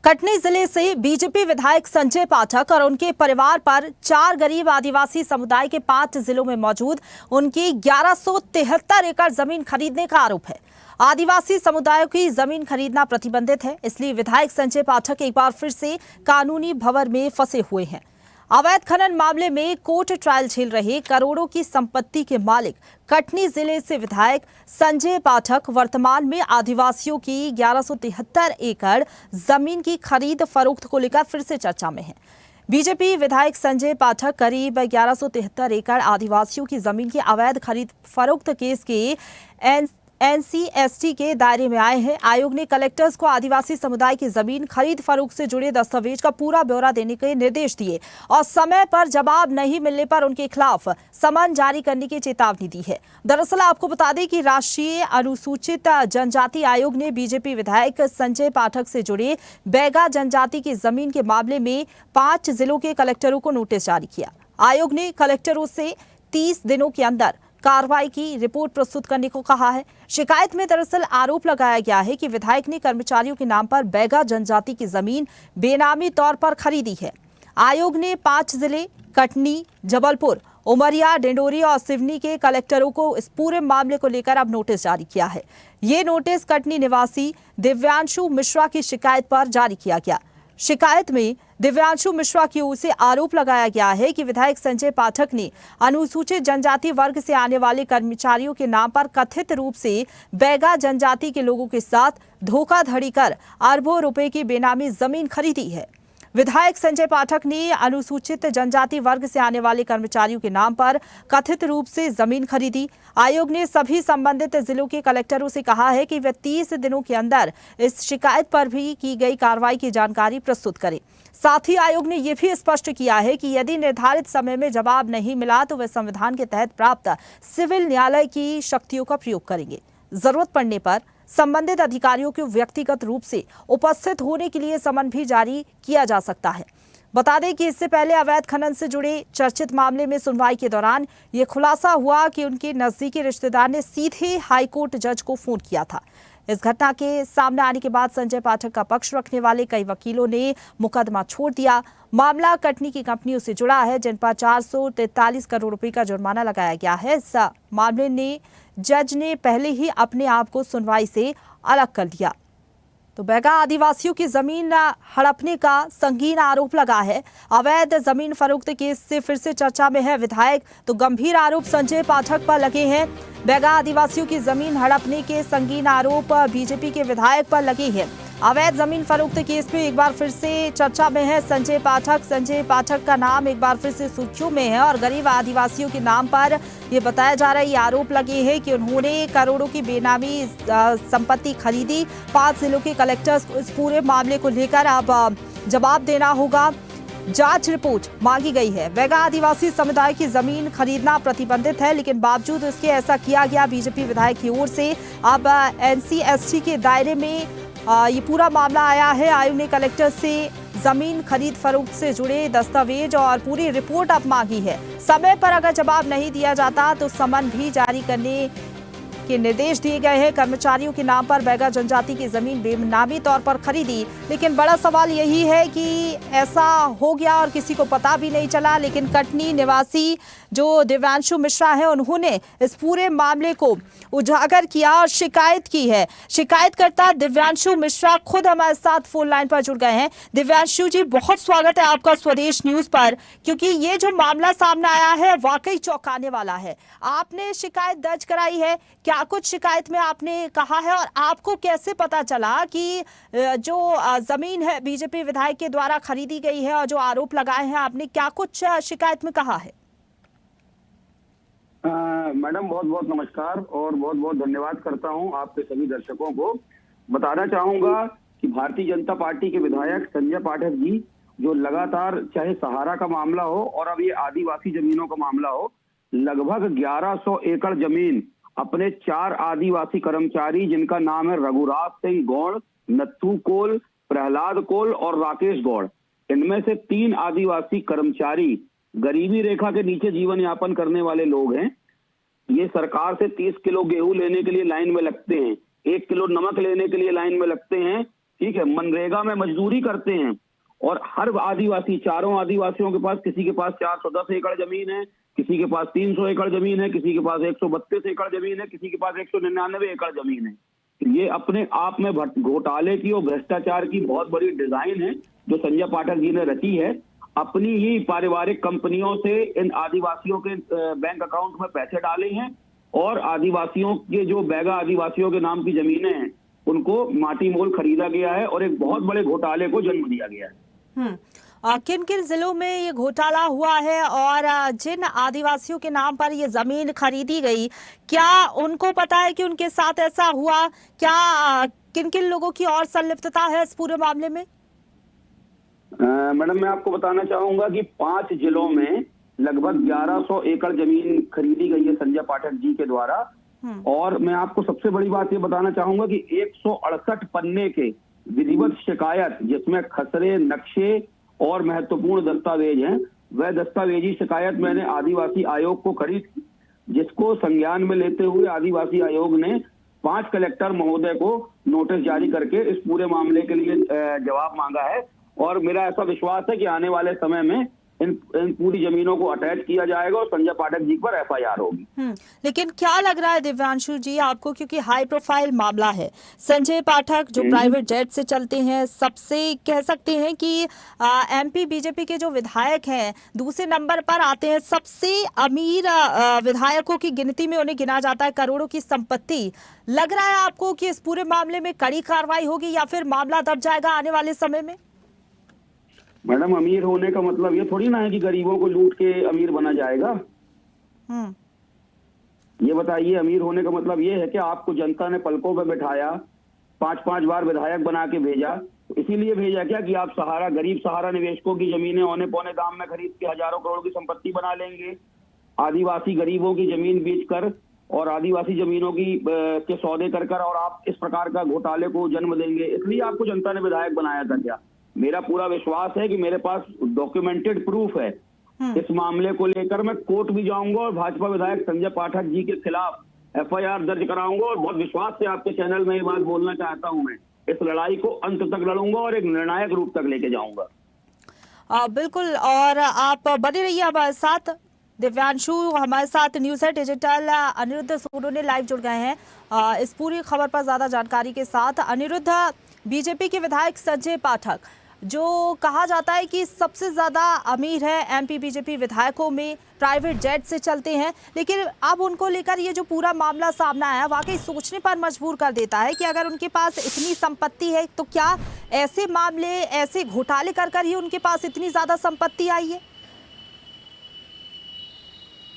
कटनी जिले से बीजेपी विधायक संजय पाठक और उनके परिवार पर 4 गरीब आदिवासी समुदाय के 5 जिलों में मौजूद उनकी 1173 एकड़ जमीन खरीदने का आरोप है। आदिवासी समुदायों की जमीन खरीदना प्रतिबंधित है, इसलिए विधायक संजय पाठक एक बार फिर से कानूनी भंवर में फंसे हुए हैं। अवैध खनन मामले में कोर्ट ट्रायल झेल रहे करोड़ों की संपत्ति के मालिक कटनी जिले से विधायक संजय पाठक वर्तमान में आदिवासियों की 1173 एकड़ जमीन की खरीद फरोख्त को लेकर फिर से चर्चा में है। बीजेपी विधायक संजय पाठक करीब 1173 एकड़ आदिवासियों की जमीन की अवैध खरीद फरोख्त केस के एनसीएसटी के दायरे में आए हैं। आयोग ने कलेक्टर्स को आदिवासी समुदाय की जमीन खरीद फरोख्त से जुड़े दस्तावेज का पूरा ब्यौरा देने के निर्देश दिए और समय पर जवाब नहीं मिलने पर उनके खिलाफ समन जारी करने की चेतावनी दी है। दरअसल आपको बता दें कि राष्ट्रीय अनुसूचित जनजाति आयोग ने बीजेपी विधायक संजय पाठक से जुड़े बैगा जनजाति की जमीन के मामले में 5 जिलों के कलेक्टरों को नोटिस जारी किया। आयोग ने कलेक्टरों से 30 दिनों के अंदर कार्रवाई की रिपोर्ट प्रस्तुत करने को कहा है। शिकायत में दरअसल आरोप लगाया गया है कि विधायक ने कर्मचारियों के नाम पर बैगा जनजाति की जमीन बेनामी तौर पर खरीदी है। आयोग ने 5 जिले कटनी, जबलपुर, उमरिया, डिंडोरी और सिवनी के कलेक्टरों को इस पूरे मामले को लेकर अब नोटिस जारी किया है। ये नोटिस कटनी निवासी दिव्यांशु मिश्रा की शिकायत पर जारी किया गया। शिकायत में दिव्यांशु मिश्रा की ओर से आरोप लगाया गया है कि विधायक संजय पाठक ने अनुसूचित जनजाति वर्ग से आने वाले कर्मचारियों के नाम पर कथित रूप से बैगा जनजाति के लोगों के साथ धोखाधड़ी कर अरबों रुपए की बेनामी जमीन खरीदी है। विधायक संजय पाठक ने अनुसूचित जनजाति वर्ग से आने वाले कर्मचारियों के नाम पर कथित रूप से जमीन खरीदी। आयोग ने सभी संबंधित जिलों के कलेक्टरों से कहा है कि वे 30 दिनों के अंदर इस शिकायत पर भी की गई कार्रवाई की जानकारी प्रस्तुत करें। साथ ही आयोग ने यह भी स्पष्ट किया है कि यदि निर्धारित समय में जवाब नहीं मिला तो वे संविधान के तहत प्राप्त सिविल न्यायालय की शक्तियों का प्रयोग करेंगे। जरूरत पड़ने पर संबंधित अधिकारियों को व्यक्तिगत रूप से उपस्थित होने के लिए समन भी जारी किया जा सकता है। बता दें कि इससे पहले अवैध खनन से जुड़े चर्चित मामले में सुनवाई के दौरान ये खुलासा हुआ कि उनके नजदीकी रिश्तेदार ने सीधे हाईकोर्ट जज को फोन किया था। इस घटना के सामने आने के बाद संजय पाठक का पक्ष रखने वाले कई वकीलों ने मुकदमा छोड़ दिया। मामला कटनी की कंपनियों से जुड़ा है जिन पर 443 करोड़ रुपए का जुर्माना लगाया गया है। इस मामले ने जज ने पहले ही अपने आप को सुनवाई से अलग कर दिया। तो बैगा आदिवासियों की जमीन हड़पने का संगीन आरोप लगा है। अवैध जमीन फरोख्त केस से फिर से चर्चा में है विधायक, तो गंभीर आरोप संजय पाठक पर लगे हैं। बैगा आदिवासियों की जमीन हड़पने के संगीन आरोप बीजेपी के विधायक पर लगे हैं। अवैध जमीन फरोख्त केस में एक बार फिर से चर्चा में है संजय पाठक। संजय पाठक का नाम एक बार फिर से सुर्खियों में है और गरीब आदिवासियों के नाम पर ये बताया जा रहा है, ये आरोप लगे हैं कि उन्होंने करोड़ों की बेनामी संपत्ति खरीदी। 5 जिलों के कलेक्टर्स को इस पूरे मामले को लेकर अब जवाब देना होगा। जांच रिपोर्ट मांगी गई है। बैगा आदिवासी समुदाय की जमीन खरीदना प्रतिबंधित है, लेकिन बावजूद इसके ऐसा किया गया बीजेपी विधायक की ओर से। अब एनसीएसटी के दायरे में ये पूरा मामला आया है। आयोग ने कलेक्टर से जमीन खरीद फरोख्त से जुड़े दस्तावेज और पूरी रिपोर्ट अब मांगी है। समय पर अगर जवाब नहीं दिया जाता तो समन भी जारी करने के निर्देश दिए गए हैं। कर्मचारियों के नाम पर बैगा जनजाति की जमीन बेनामी तौर पर खरीदी, लेकिन बड़ा सवाल यही है कि ऐसा हो गया और किसी को पता भी नहीं चला। लेकिन कटनी निवासी जो दिव्यांशु मिश्रा है उन्होंने इस पूरे मामले को उजागर किया और शिकायत की है। शिकायतकर्ता दिव्यांशु मिश्रा खुद हमारे साथ फोन लाइन पर जुड़ गए हैं। दिव्यांशु जी, बहुत स्वागत है आपका स्वदेश न्यूज पर, क्योंकि ये जो मामला सामने आया है वाकई चौंकाने वाला है। आपने शिकायत दर्ज कराई है, क्या कुछ शिकायत में आपने कहा है और आपको कैसे पता चला कि जो जमीन है बीजेपी विधायक के द्वारा खरीदी गई है और जो आरोप लगाए हैं आपने, क्या कुछ शिकायत में कहा है? मैडम बहुत बहुत नमस्कार और बहुत बहुत धन्यवाद करता हूं आपके सभी दर्शकों को। बताना चाहूंगा कि भारतीय जनता पार्टी के विधायक संजय पाठक जी जो लगातार चाहे सहारा का मामला हो और अब ये आदिवासी जमीनों का मामला हो, लगभग 1100 एकड़ जमीन अपने 4 आदिवासी कर्मचारी जिनका नाम है रघुराज सिंह गौड़, नत्थू कोल, प्रहलाद कोल और राकेश गौड़, इनमें से 3 आदिवासी कर्मचारी गरीबी रेखा के नीचे जीवन यापन करने वाले लोग हैं। ये सरकार से 30 किलो गेहूं लेने के लिए लाइन में लगते हैं, 1 किलो नमक लेने के लिए लाइन में लगते हैं, ठीक है, मनरेगा में मजदूरी करते हैं और हर आदिवासी, चारों आदिवासियों के पास, किसी के पास 410 एकड़ जमीन है, किसी के पास 300 एकड़ जमीन है, किसी के पास 132 एकड़ जमीन है, किसी के पास 199 एकड़ जमीन है। ये अपने आप में घोटाले की और भ्रष्टाचार की बहुत बड़ी डिजाइन है जो संजय पाठक जी ने रची है। अपनी ही पारिवारिक कंपनियों से इन आदिवासियों के बैंक अकाउंट में पैसे डाले हैं और आदिवासियों के जो बैगा आदिवासियों के नाम की जमीनें हैं उनको माटी मोल खरीदा गया है और एक बहुत बड़े घोटाले को जन्म दिया गया है। किन किन जिलों में ये घोटाला हुआ है और जिन आदिवासियों के नाम पर ये जमीन खरीदी गई, क्या उनको पता है कि उनके साथ ऐसा हुआ? क्या किन किन लोगों की और संलिप्तता है इस पूरे मामले में? मैडम, मैं आपको बताना चाहूंगा कि 5 जिलों में लगभग 1100 एकड़ जमीन खरीदी गई है संजय पाठक जी के द्वारा। और मैं आपको सबसे बड़ी बात ये बताना चाहूंगा कि 168 पन्ने के विधिवत शिकायत, जिसमें खसरे, नक्शे और महत्वपूर्ण दस्तावेज हैं, वह दस्तावेजी शिकायत मैंने आदिवासी आयोग को करी थी, जिसको संज्ञान में लेते हुए आदिवासी आयोग ने 5 कलेक्टर महोदय को नोटिस जारी करके इस पूरे मामले के लिए जवाब मांगा है। और मेरा ऐसा विश्वास है कि आने वाले समय में इन पूरी जमीनों को अटैच किया जाएगा और संजय पाठक जी पर FIR होगी। लेकिन क्या लग रहा है दिव्यांशु जी आपको, क्योंकि हाई प्रोफाइल मामला है, संजय पाठक जो प्राइवेट जेट से चलते हैं, सबसे कह सकते हैं कि MP बीजेपी के जो विधायक हैं दूसरे नंबर पर आते हैं, सबसे अमीर विधायकों की गिनती में उन्हें गिना जाता है, करोड़ों की संपत्ति। लग रहा है आपको कि इस पूरे मामले में कड़ी कार्रवाई होगी या फिर मामला दब जाएगा आने वाले समय में? मैडम, अमीर होने का मतलब ये थोड़ी ना है कि गरीबों को लूट के अमीर बना जाएगा। ये बताइए, अमीर होने का मतलब ये है कि आपको जनता ने पलकों पे बिठाया, 5-5 बार विधायक बना के भेजा, इसीलिए भेजा क्या कि आप सहारा, गरीब सहारा निवेशकों की जमीनें औने पौने दाम में खरीद के हजारों करोड़ की संपत्ति बना लेंगे, आदिवासी गरीबों की जमीन बेचकर और आदिवासी जमीनों की के सौदे कर और आप इस प्रकार का घोटाले को जन्म देंगे, इसलिए आपको जनता ने विधायक बनाया था क्या? मेरा पूरा विश्वास है कि मेरे पास डॉक्यूमेंटेड प्रूफ है। इस मामले को लेकर मैं कोर्ट भी जाऊंगा और भाजपा विधायक संजय पाठक जी के खिलाफ FIR दर्ज कराऊंगा और बहुत विश्वास से आपके चैनल में ये बात बोलना चाहता हूं, मैं इस लड़ाई को अंत तक लड़ूंगा और एक निर्णायक रूप तक लेके जाऊंगा। बिल्कुल, और आप बने रहिए हमारे साथ। दिव्यांशु हमारे साथ न्यूज़ है डिजिटल अनिरुद्ध सोनोने लाइव जुड़ गए हैं इस पूरी खबर पर ज्यादा जानकारी के साथ। अनिरुद्ध, बीजेपी के विधायक संजय पाठक जो कहा जाता है कि सबसे ज़्यादा अमीर है MP बीजेपी विधायकों में, प्राइवेट जेट से चलते हैं, लेकिन अब उनको लेकर ये जो पूरा मामला सामने आया वाकई सोचने पर मजबूर कर देता है कि अगर उनके पास इतनी संपत्ति है तो क्या ऐसे मामले, ऐसे घोटाले कर ही उनके पास इतनी ज़्यादा संपत्ति आई है?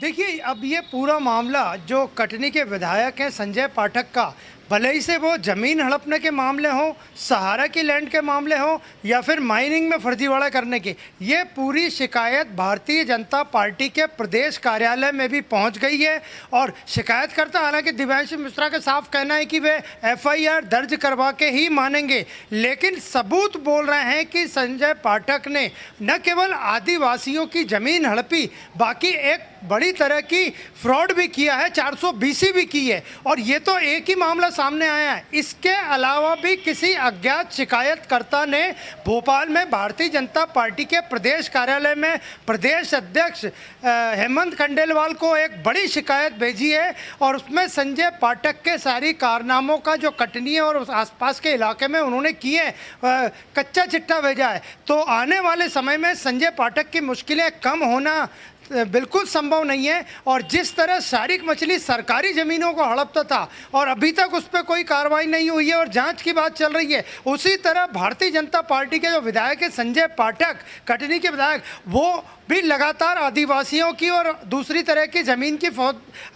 देखिए, अब ये पूरा मामला जो कटनी के विधायक हैं संजय पाठक का, भले ही से वो ज़मीन हड़पने के मामले हों, सहारा की लैंड के मामले हों या फिर माइनिंग में फर्जीवाड़ा करने के, ये पूरी शिकायत भारतीय जनता पार्टी के प्रदेश कार्यालय में भी पहुंच गई है। और शिकायतकर्ता, हालांकि दिव्यांशु मिश्रा का साफ कहना है कि वे FIR दर्ज करवा के ही मानेंगे, लेकिन सबूत बोल रहे हैं कि संजय पाठक ने न केवल आदिवासियों की ज़मीन हड़पी, बाकी एक बड़ी तरह की फ्रॉड भी किया है, 420 भी की है। और ये तो एक ही मामला सामने आया है, इसके अलावा भी किसी अज्ञात शिकायतकर्ता ने भोपाल में भारतीय जनता पार्टी के प्रदेश कार्यालय में प्रदेश अध्यक्ष हेमंत खंडेलवाल को एक बड़ी शिकायत भेजी है और उसमें संजय पाठक के सारी कारनामों का जो कटनी और उस आसपास के इलाके में उन्होंने किए कच्चा चिट्ठा भेजा है। तो आने वाले समय में संजय पाठक की मुश्किलें कम होना बिल्कुल संभव नहीं है। और जिस तरह शारिक मछली सरकारी ज़मीनों को हड़पता था और अभी तक उस पर कोई कार्रवाई नहीं हुई है और जांच की बात चल रही है, उसी तरह भारतीय जनता पार्टी के जो विधायक है संजय पाठक, कटनी के विधायक, वो भी लगातार आदिवासियों की और दूसरी तरह की ज़मीन की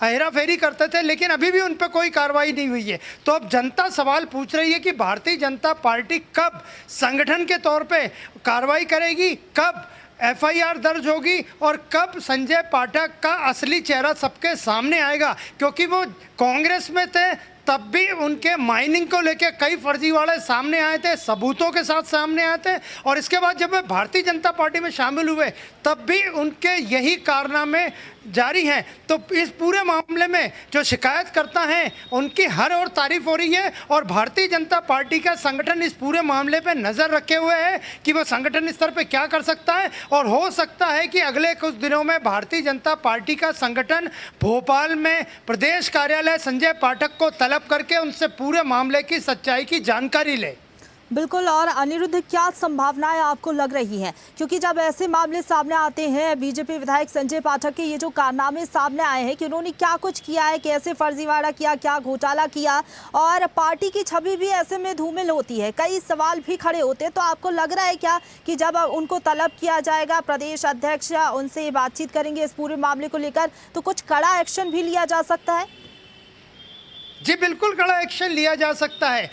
हेरा फेरी करते थे, लेकिन अभी भी उन पर कोई कार्रवाई नहीं हुई है। तो अब जनता सवाल पूछ रही है कि भारतीय जनता पार्टी कब संगठन के तौर पर कार्रवाई करेगी, कब FIR दर्ज होगी और कब संजय पाठक का असली चेहरा सबके सामने आएगा। क्योंकि वो कांग्रेस में थे तब भी उनके माइनिंग को लेकर कई फर्जीवाड़े सामने आए थे, सबूतों के साथ सामने आए थे, और इसके बाद जब वे भारतीय जनता पार्टी में शामिल हुए तब भी उनके यही कारनामे जारी हैं। तो इस पूरे मामले में जो शिकायतकर्ता हैं उनकी हर ओर तारीफ हो रही है और भारतीय जनता पार्टी का संगठन इस पूरे मामले पे नज़र रखे हुए है कि वो संगठन स्तर पे क्या कर सकता है। और हो सकता है कि अगले कुछ दिनों में भारतीय जनता पार्टी का संगठन भोपाल में प्रदेश कार्यालय संजय पाठक को तलब करके उनसे पूरे मामले की सच्चाई की जानकारी ले। बिल्कुल। और अनिरुद्ध, क्या संभावनाएं आपको लग रही हैं, क्योंकि जब ऐसे मामले सामने आते हैं, बीजेपी विधायक संजय पाठक के ये जो कारनामे सामने आए हैं कि उन्होंने क्या कुछ किया है, कैसे फर्जीवाड़ा किया, क्या घोटाला किया, और पार्टी की छवि भी ऐसे में धूमिल होती है, कई सवाल भी खड़े होते हैं, तो आपको लग रहा है क्या कि जब उनको तलब किया जाएगा, प्रदेश अध्यक्ष उनसे बातचीत करेंगे इस पूरे मामले को लेकर, तो कुछ कड़ा एक्शन भी लिया जा सकता है? जी बिल्कुल, कड़ा एक्शन लिया जा सकता है।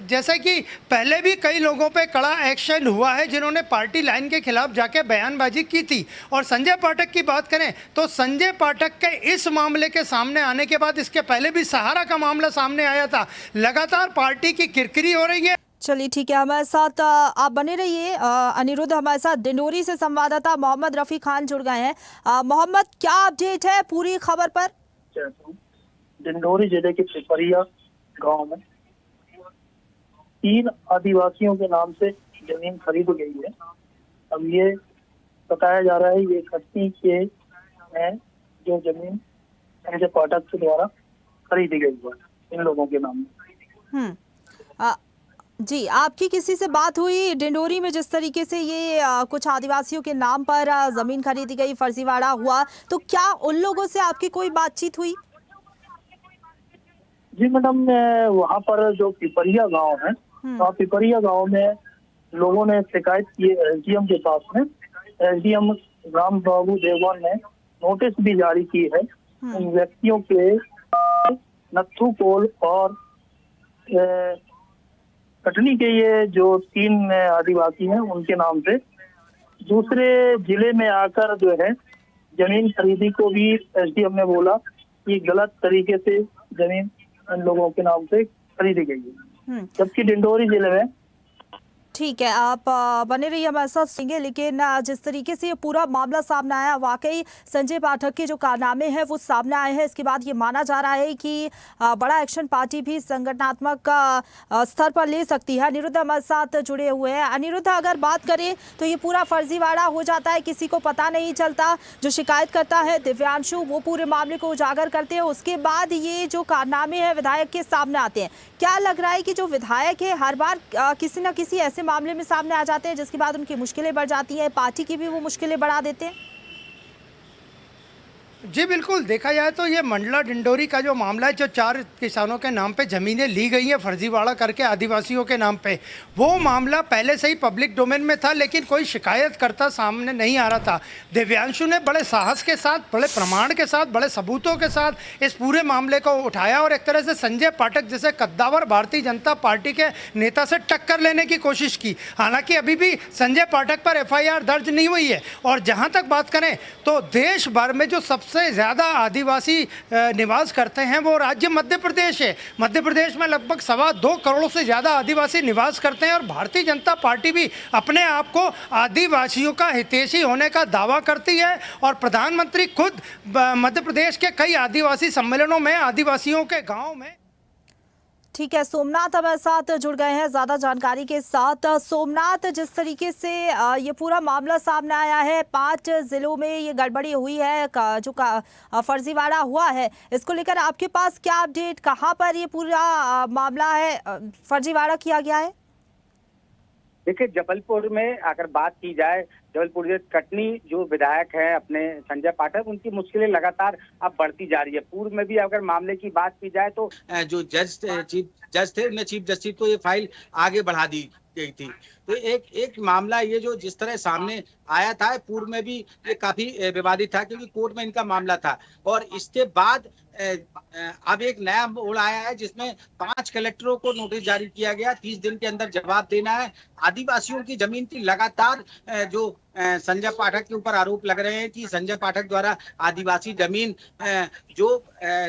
जैसे कि पहले भी कई लोगों पे कड़ा एक्शन हुआ है जिन्होंने पार्टी लाइन के खिलाफ जाके बयानबाजी की थी। और संजय पाठक की बात करें तो संजय पाठक के इस मामले के सामने आने के बाद इसके पहले भी सहारा का मामला सामने आया था। लगातार पार्टी की किरकिरी हो रही है। चलिए ठीक है, हमारे साथ आप बने रहिए। अनिरुद्ध, हमारे साथ डिंडोरी से संवाददाता मोहम्मद रफ़ी खान जुड़ गए हैं। मोहम्मद, क्या अपडेट है पूरी खबर पर? डिंडोरी जिले के पिपरिया गांव में 3 आदिवासियों के नाम से जमीन खरीद गई है। अब ये बताया जा रहा है ये कटनी के हैं जो जमीन संजय पाठक के द्वारा खरीदी गई है इन लोगों के नाम में। जी, आपकी किसी से बात हुई डिंडोरी में जिस तरीके से ये कुछ आदिवासियों के नाम पर जमीन खरीदी गई, फर्जीवाड़ा हुआ, तो क्या उन लोगों से आपकी कोई बातचीत हुई? जी मैडम, वहाँ पर जो पिपरिया गांव है, तो पिपरिया गांव में लोगों ने शिकायत की एसडीएम के पास में। एसडीएम राम बाबू देवगन ने नोटिस भी जारी की है उन व्यक्तियों के नत्थू कोल और कटनी के ये जो 3 आदिवासी हैं उनके नाम से दूसरे जिले में आकर जो है जमीन खरीदी को भी एसडीएम ने बोला कि गलत तरीके से जमीन इन लोगों के नाम से खरीदी गई है, जबकि डिंडोरी जिले में। ठीक है, आप बने रहिए हमारे साथ सुनेंगे। लेकिन जिस तरीके से ये पूरा मामला सामने आया, वाकई संजय पाठक के जो कारनामे हैं वो सामने आए हैं। इसके बाद ये माना जा रहा है कि बड़ा एक्शन पार्टी भी संगठनात्मक स्तर पर ले सकती है। अनिरुद्ध हमारे साथ जुड़े हुए हैं। अनिरुद्ध, अगर बात करें तो ये पूरा फर्जीवाड़ा हो जाता है, किसी को पता नहीं चलता, जो शिकायत करता है दिव्यांशु वो पूरे मामले को उजागर करते हैं, उसके बाद ये जो कारनामे हैं विधायक के सामने आते हैं। क्या लग रहा है कि जो विधायक है हर बार किसी न किसी ऐसे मामले में सामने आ जाते हैं जिसके बाद उनकी मुश्किलें बढ़ जाती हैं, पार्टी की भी वो मुश्किलें बढ़ा देते हैं? जी बिल्कुल, देखा जाए तो ये मंडला डिंडोरी का जो मामला है, जो 4 किसानों के नाम पे ज़मीनें ली गई हैं फर्जीवाड़ा करके आदिवासियों के नाम पे, वो मामला पहले से ही पब्लिक डोमेन में था, लेकिन कोई शिकायतकर्ता सामने नहीं आ रहा था। दिव्यांशु ने बड़े साहस के साथ, बड़े प्रमाण के साथ, बड़े सबूतों के साथ इस पूरे मामले को उठाया और एक तरह से संजय पाठक जैसे कद्दावर भारतीय जनता पार्टी के नेता से टक्कर लेने की कोशिश की। हालांकि अभी भी संजय पाठक पर FIR दर्ज नहीं हुई है। और जहाँ तक बात करें तो देश भर में जो सबसे ज़्यादा आदिवासी निवास करते हैं वो राज्य मध्य प्रदेश है। मध्य प्रदेश में लगभग 2.25 करोड़ से ज़्यादा आदिवासी निवास करते हैं और भारतीय जनता पार्टी भी अपने आप को आदिवासियों का हितैषी होने का दावा करती है। और प्रधानमंत्री खुद मध्य प्रदेश के कई आदिवासी सम्मेलनों में आदिवासियों के गाँव में। ठीक है, सोमनाथ हमारे साथ जुड़ गए हैं ज़्यादा जानकारी के साथ। सोमनाथ, जिस तरीके से ये पूरा मामला सामने आया है, 5 जिलों में ये गड़बड़ी हुई है, जो फर्जीवाड़ा हुआ है, इसको लेकर आपके पास क्या अपडेट, कहां पर ये पूरा मामला है, फर्जीवाड़ा किया गया है? देखिए, जबलपुर में अगर बात की जाए, जबलपुर के कटनी जो विधायक हैं अपने संजय पाठक, उनकी मुश्किलें लगातार अब बढ़ती जा रही है। पूर्व में भी अगर मामले की बात की जाए तो जो चीफ जज थे उन्हें चीफ जस्टिस को ये फाइल आगे बढ़ा दी गई थी। तो एक मामला ये जो जिस तरह सामने आया था, पूर्व में भी ये काफी विवादित था क्योंकि कोर्ट में इनका मामला था। और इसके बाद अब एक नया मोड़ आया है जिसमें 5 कलेक्टरों को नोटिस जारी किया गया, 30 दिन के अंदर जवाब देना है। आदिवासियों की जमीन की लगातार जो संजय पाठक के ऊपर आरोप लग रहे हैं कि संजय पाठक द्वारा आदिवासी जमीन जो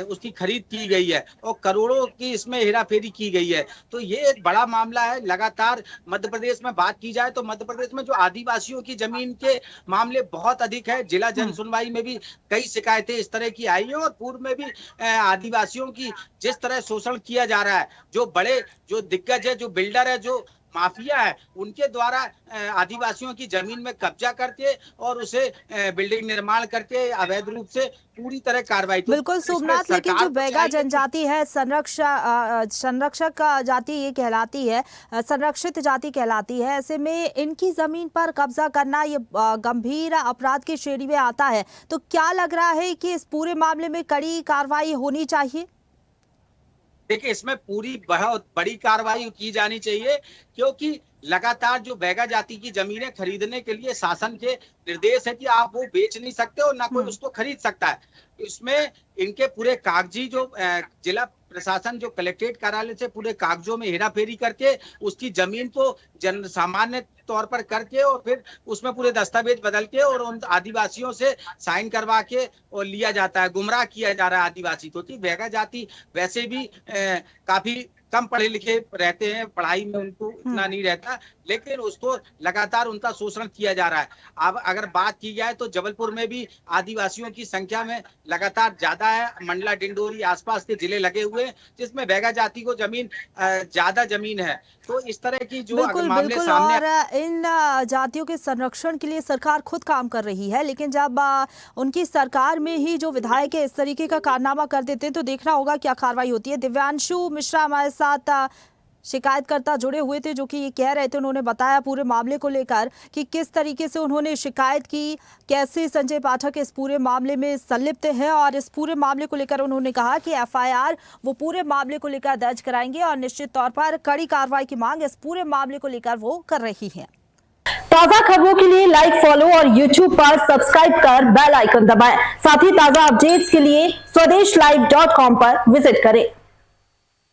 उसकी खरीद की गई है और करोड़ों की इसमें हेराफेरी की गई है। तो ये एक बड़ा मामला है। लगातार मध्य प्रदेश में में बात की जाए तो मध्य प्रदेश में जो आदिवासियों की जमीन के मामले बहुत अधिक है। जिला जन सुनवाई में भी कई शिकायतें इस तरह की आई है और पूर्व में भी आदिवासियों की जिस तरह शोषण किया जा रहा है, जो बड़े जो दिग्गज है, जो बिल्डर है, जो माफिया है, उनके द्वारा आदिवासियों की जमीन में कब्जा करके और उसे बिल्डिंग निर्माण करके अवैध रूप से पूरी तरह कार्रवाई। बिल्कुल सोमनाथ, लेकिन जो बैगा जनजाति है संरक्षक जाति ये कहलाती है, संरक्षित जाति कहलाती है, ऐसे में इनकी जमीन पर कब्जा करना ये गंभीर अपराध की श्रेणी में आता है। तो क्या लग रहा है कि इस पूरे मामले में कड़ी कार्रवाई होनी चाहिए? देखिए, इसमें पूरी बहुत बड़ी कार्रवाई की जानी चाहिए, क्योंकि लगातार जो बैगा जाति की जमीनें खरीदने के लिए शासन के निर्देश है कि आप वो बेच नहीं सकते और ना कोई उसको खरीद सकता है। इसमें इनके पूरे कागजी जो जिला प्रशासन जो कलेक्ट्रेट कार्यालय से पूरे कागजों में हेराफेरी करके उसकी जमीन को जन सामान्य तौर पर करके और फिर उसमें पूरे दस्तावेज बदल के और उन आदिवासियों से साइन करवा के और लिया जाता है, गुमराह किया जा रहा है आदिवासी को। कि बैगा जाति वैसे भी काफी कम पढ़े लिखे रहते हैं, पढ़ाई में उनको इतना नहीं रहता, लेकिन उसको लगातार उनका शोषण किया जा रहा है। अब अगर बात की जाए तो जबलपुर में भी आदिवासियों की संख्या में लगातार ज्यादा है। मंडला, डिंडोरी आसपास के जिले लगे हुए हैं जिसमें बैगा जाति को जमीन ज्यादा जमीन है। तो इस तरह की जो मामले सामने और इन जातियों के संरक्षण के लिए सरकार खुद काम कर रही है, लेकिन जब उनकी सरकार में ही जो विधायक है इस तरीके का कारनामा कर देते हैं तो देखना होगा क्या कार्रवाई होती है। दिव्यांशु मिश्रा हमारे साथ शिकायतकर्ता जुड़े हुए थे, जो कि ये कह रहे थे, उन्होंने बताया पूरे मामले को लेकर कि किस तरीके से उन्होंने शिकायत की, कैसे संजय पाठक इस पूरे मामले में संलिप्त है और इस पूरे मामले को लेकर उन्होंने कहा कि एफआईआर वो पूरे मामले को लेकर दर्ज कराएंगे और निश्चित तौर पर कड़ी कार्रवाई की मांग इस पूरे मामले को लेकर वो कर रही है। ताजा खबरों के लिए लाइक, फॉलो और YouTube पर सब्सक्राइब कर बेल आइकन दबाएं। साथ ही ताजा अपडेट्स के लिए swedeshlive.com पर विजिट करें।